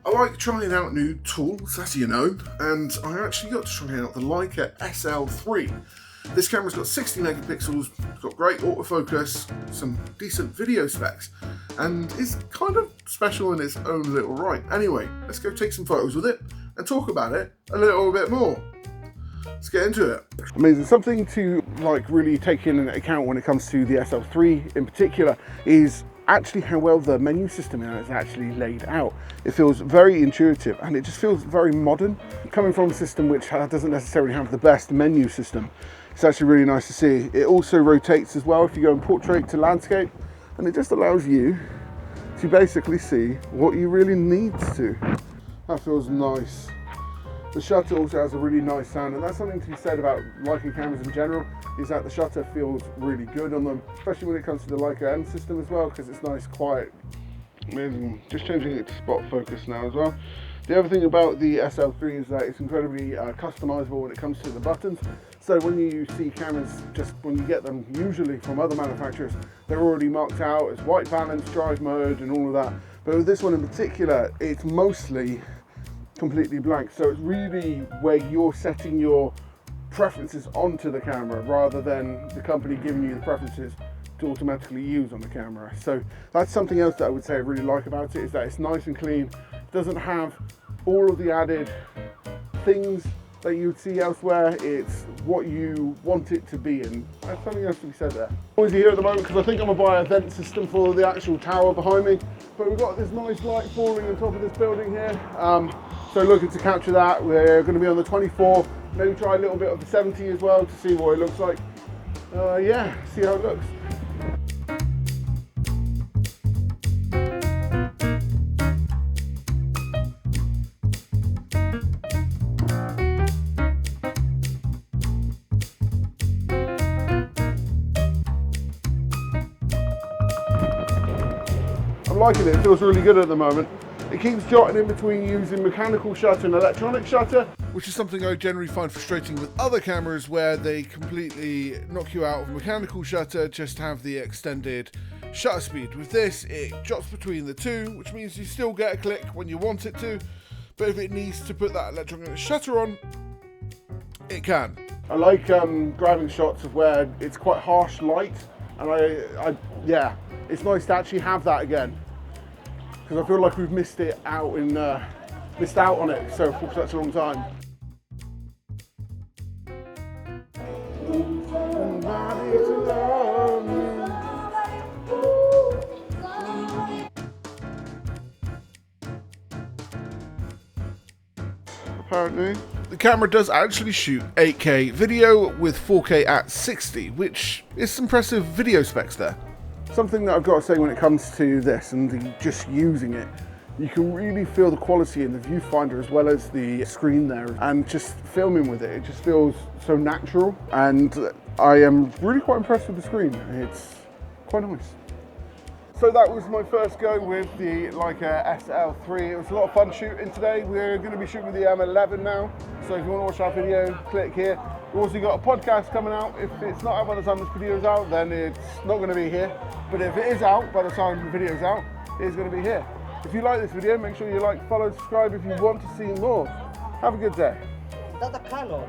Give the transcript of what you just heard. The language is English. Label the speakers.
Speaker 1: I like trying out new tools, as you know, and I actually got to try out the Leica SL3. This camera's got 60 megapixels, it's got great autofocus, some decent video specs, and is kind of special in its own little right. Anyway, let's go take some photos with it and talk about it a little bit more. Let's get into it. Amazing. Something to really take into account when it comes to the SL3 in particular is actually how well the menu system is actually laid out. It feels very intuitive and it just feels very modern. Coming from a system which doesn't necessarily have the best menu system, it's actually really nice to see. It also rotates as well if you go in portrait to landscape, and it just allows you to basically see what you really need to. That feels nice. The shutter also has a really nice sound, and that's something to be said about Leica cameras in general, is that the shutter feels really good on them, especially when it comes to the Leica M system as well, because it's nice, quiet. Amazing. Just changing it to spot focus now as well. The other thing about the SL3 is that it's incredibly customizable when it comes to the buttons. So when you see cameras, just when you get them usually from other manufacturers, they're already marked out as white balance, drive mode and all of that. But with this one in particular, it's mostly completely blank. So it's really where you're setting your preferences onto the camera rather than the company giving you the preferences to automatically use on the camera. So that's something else that I would say I really like about it, is that it's nice and clean. It doesn't have all of the added things that you would see elsewhere. It's what you want it to be, and that's something else to be said there. Noisy here at the moment because I think I'm gonna buy a vent system for the actual tower behind me, but we've got this nice light falling on top of this building here. So looking to capture that. We're going to be on the 24, maybe try a little bit of the 70 as well to see what it looks like. Yeah, see how it looks. I'm liking it, it feels really good at the moment. It keeps jotting in between using mechanical shutter and electronic shutter, which is something I generally find frustrating with other cameras where they completely knock you out of mechanical shutter, just have the extended shutter speed. With this, it jots between the two, which means you still get a click when you want it to, but if it needs to put that electronic shutter on, it can. I like grabbing shots of where it's quite harsh light, and yeah, it's nice to actually have that again, because I feel like we've missed out on it for such a long time. Apparently, the camera does actually shoot 8K video with 4K at 60, which is some impressive video specs there. Something that I've got to say when it comes to this and just using it, you can really feel the quality in the viewfinder as well as the screen there, and just filming with it, it just feels so natural, and I am really quite impressed with the screen. It's quite nice. So that was my first go with the Leica SL3. It was a lot of fun shooting today. We're going to be shooting with the M11 now, so if you want to watch our video, click here. We've also got a podcast coming out. If it's not out by the time this video is out, then it's not going to be here. But if it is out by the time the video is out, it's going to be here. If you like this video, make sure you like, follow, subscribe if you want to see more. Have a good day.
Speaker 2: Is that a Canon?